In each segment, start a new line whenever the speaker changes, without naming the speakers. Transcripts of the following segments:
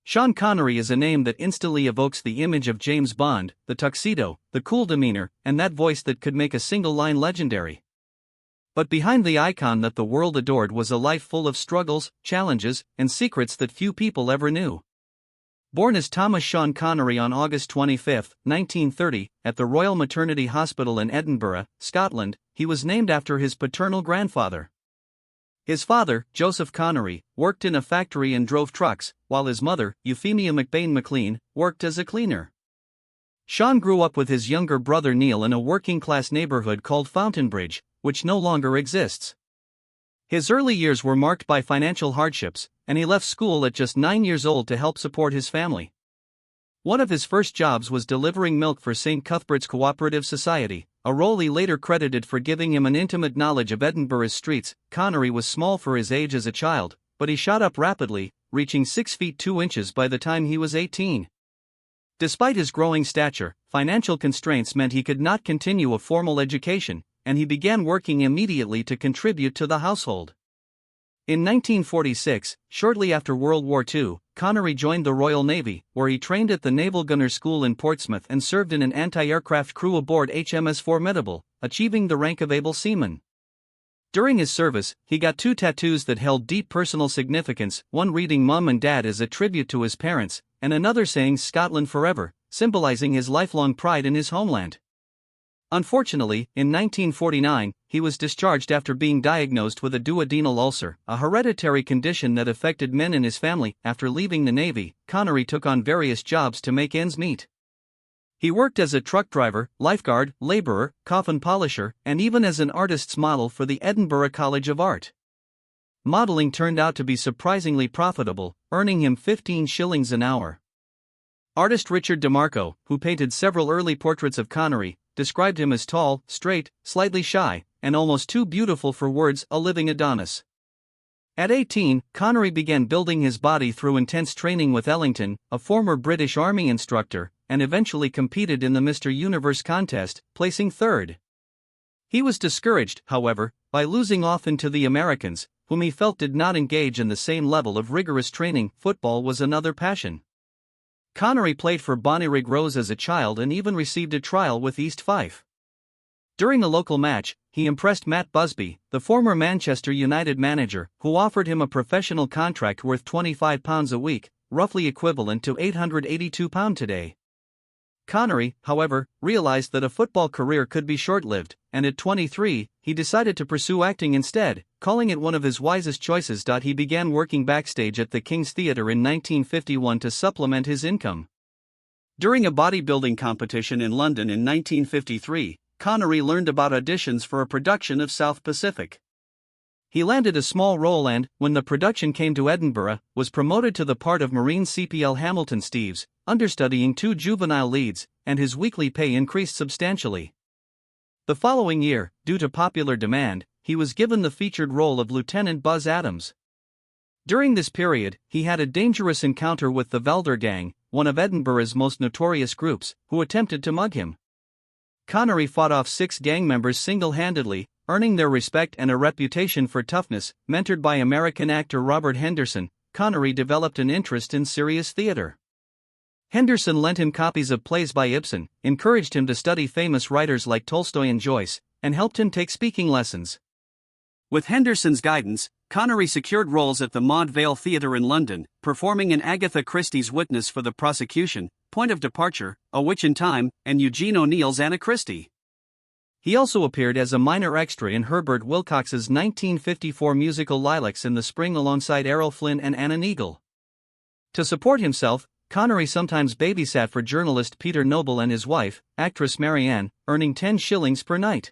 Sean Connery is a name that instantly evokes the image of James Bond, the tuxedo, the cool demeanor, and that voice that could make a single line legendary. But behind the icon that the world adored was a life full of struggles, challenges, and secrets that few people ever knew. Born as Thomas Sean Connery on August 25, 1930, at the Royal Maternity Hospital in Edinburgh, Scotland, he was named after his paternal grandfather. His father, Joseph Connery, worked in a factory and drove trucks, while his mother, Euphemia McBain McLean, worked as a cleaner. Sean grew up with his younger brother Neil in a working-class neighborhood called Fountainbridge, which no longer exists. His early years were marked by financial hardships, and he left school at just 9 years old to help support his family. One of his first jobs was delivering milk for St. Cuthbert's Cooperative Society, a role he later credited for giving him an intimate knowledge of Edinburgh's streets. Connery was small for his age as a child, but he shot up rapidly, reaching 6 feet 2 inches by the time he was 18. Despite his growing stature, financial constraints meant he could not continue a formal education, and he began working immediately to contribute to the household. In 1946, shortly after World War II, Connery joined the Royal Navy, where he trained at the Naval Gunner School in Portsmouth and served in an anti-aircraft crew aboard HMS Formidable, achieving the rank of able seaman. During his service, he got 2 tattoos that held deep personal significance, one reading Mum and Dad as a tribute to his parents, and another saying Scotland Forever, symbolizing his lifelong pride in his homeland. Unfortunately, in 1949, he was discharged after being diagnosed with a duodenal ulcer, a hereditary condition that affected men in his family. After leaving the Navy, Connery took on various jobs to make ends meet. He worked as a truck driver, lifeguard, laborer, coffin polisher, and even as an artist's model for the Edinburgh College of Art. Modeling turned out to be surprisingly profitable, earning him 15 shillings an hour. Artist Richard DeMarco, who painted several early portraits of Connery, described him as tall, straight, slightly shy, and almost too beautiful for words, a living Adonis. At 18, Connery began building his body through intense training with Ellington, a former British Army instructor, and eventually competed in the Mr. Universe contest, placing third. He was discouraged, however, by losing often to the Americans, whom he felt did not engage in the same level of rigorous training. Football was another passion. Connery played for Bonnyrigg Rose as a child and even received a trial with East Fife. During a local match, he impressed Matt Busby, the former Manchester United manager, who offered him a professional contract worth £25 a week, roughly equivalent to £882 today. Connery, however, realized that a football career could be short-lived, and at 23, he decided to pursue acting instead, calling it one of his wisest choices. He began working backstage at the King's Theatre in 1951 to supplement his income. During a bodybuilding competition in London in 1953, Connery learned about auditions for a production of South Pacific. He landed a small role and, when the production came to Edinburgh, was promoted to the part of Marine CPL Hamilton Steeves, understudying 2 juvenile leads, and his weekly pay increased substantially. The following year, due to popular demand, he was given the featured role of Lieutenant Buzz Adams. During this period, he had a dangerous encounter with the Velder Gang, one of Edinburgh's most notorious groups, who attempted to mug him. Connery fought off 6 gang members single-handedly, earning their respect and a reputation for toughness. Mentored by American actor Robert Henderson, Connery developed an interest in serious theater. Henderson lent him copies of plays by Ibsen, encouraged him to study famous writers like Tolstoy and Joyce, and helped him take speaking lessons. With Henderson's guidance, Connery secured roles at the Maud Vale Theatre in London, performing in Agatha Christie's Witness for the Prosecution, Point of Departure, A Witch in Time, and Eugene O'Neill's Anna Christie. He also appeared as a minor extra in Herbert Wilcox's 1954 musical Lilacs in the Spring alongside Errol Flynn and Anna Neagle. To support himself, Connery sometimes babysat for journalist Peter Noble and his wife, actress Marianne, earning 10 shillings per night.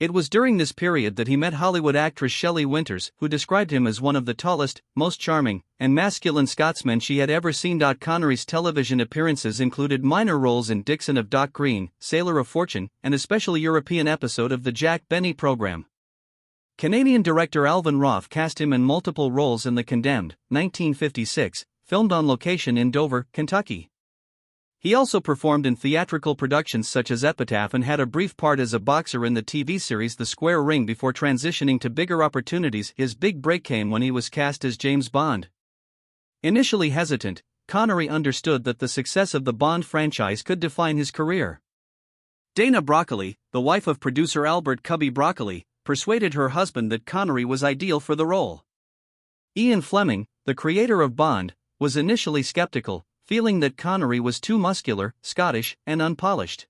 It was during this period that he met Hollywood actress Shelley Winters, who described him as one of the tallest, most charming, and masculine Scotsmen she had ever seen. Connery's television appearances included minor roles in Dixon of Dock Green, Sailor of Fortune, and a special European episode of the Jack Benny program. Canadian director Alvin Roth cast him in multiple roles in The Condemned, 1956, filmed on location in Dover, Kentucky. He also performed in theatrical productions such as Epitaph and had a brief part as a boxer in the TV series The Square Ring before transitioning to bigger opportunities. His big break came when he was cast as James Bond. Initially hesitant, Connery understood that the success of the Bond franchise could define his career. Dana Broccoli, the wife of producer Albert Cubby Broccoli, persuaded her husband that Connery was ideal for the role. Ian Fleming, the creator of Bond, was initially skeptical, feeling that Connery was too muscular, Scottish, and unpolished.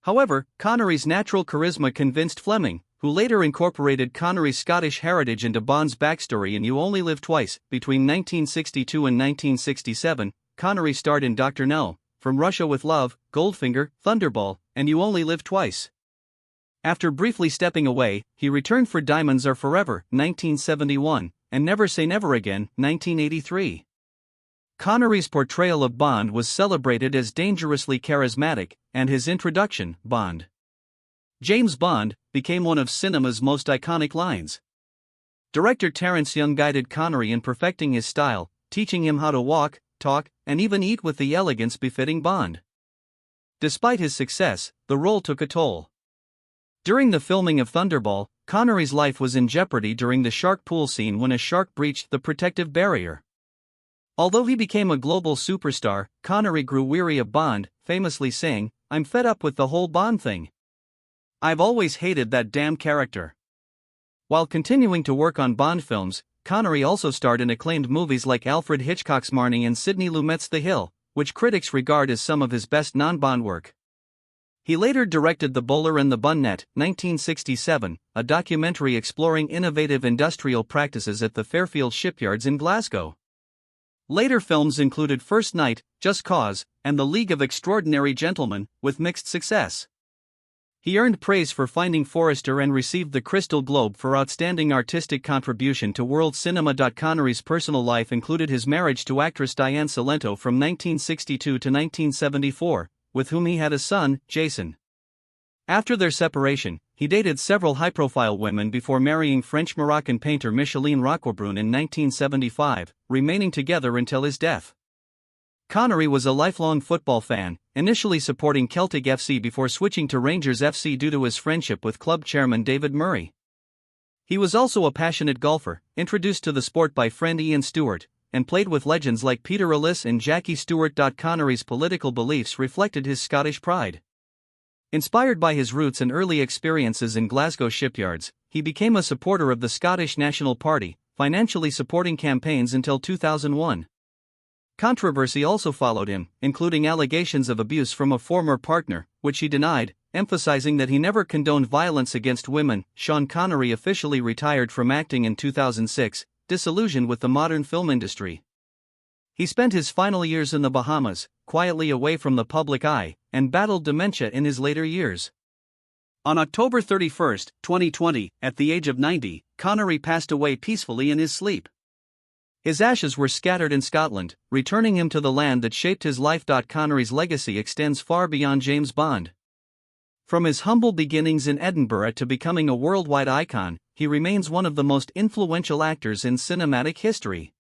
However, Connery's natural charisma convinced Fleming, who later incorporated Connery's Scottish heritage into Bond's backstory in You Only Live Twice. Between 1962 and 1967, Connery starred in Dr. No, From Russia with Love, Goldfinger, Thunderball, and You Only Live Twice. After briefly stepping away, he returned for Diamonds Are Forever, 1971, and Never Say Never Again, 1983. Connery's portrayal of Bond was celebrated as dangerously charismatic, and his introduction, Bond, James Bond, became one of cinema's most iconic lines. Director Terence Young guided Connery in perfecting his style, teaching him how to walk, talk, and even eat with the elegance befitting Bond. Despite his success, the role took a toll. During the filming of Thunderball, Connery's life was in jeopardy during the shark pool scene when a shark breached the protective barrier. Although he became a global superstar, Connery grew weary of Bond, famously saying, "I'm fed up with the whole Bond thing. I've always hated that damn character." While continuing to work on Bond films, Connery also starred in acclaimed movies like Alfred Hitchcock's Marnie and Sidney Lumet's The Hill, which critics regard as some of his best non-Bond work. He later directed The Bowler and the Bun Net, 1967, a documentary exploring innovative industrial practices at the Fairfield shipyards in Glasgow. Later films included First Night, Just Cause, and The League of Extraordinary Gentlemen, with mixed success. He earned praise for Finding Forrester and received the Crystal Globe for outstanding artistic contribution to world cinema. Connery's personal life included his marriage to actress Diane Salento from 1962 to 1974, with whom he had a son, Jason. After their separation, he dated several high-profile women before marrying French-Moroccan painter Micheline Roquebrune in 1975, remaining together until his death. Connery was a lifelong football fan, initially supporting Celtic FC before switching to Rangers FC due to his friendship with club chairman David Murray. He was also a passionate golfer, introduced to the sport by friend Ian Stewart, and played with legends like Peter Ellis and Jackie Stewart. Connery's political beliefs reflected his Scottish pride. Inspired by his roots and early experiences in Glasgow shipyards, he became a supporter of the Scottish National Party, financially supporting campaigns until 2001. Controversy also followed him, including allegations of abuse from a former partner, which he denied, emphasizing that he never condoned violence against women. Sean Connery officially retired from acting in 2006, disillusioned with the modern film industry. He spent his final years in the Bahamas, quietly away from the public eye, and battled dementia in his later years. On October 31, 2020, at the age of 90, Connery passed away peacefully in his sleep. His ashes were scattered in Scotland, returning him to the land that shaped his life. Connery's legacy extends far beyond James Bond. From his humble beginnings in Edinburgh to becoming a worldwide icon, he remains one of the most influential actors in cinematic history.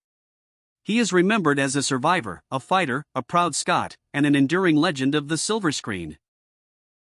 He is remembered as a survivor, a fighter, a proud Scot, and an enduring legend of the silver screen.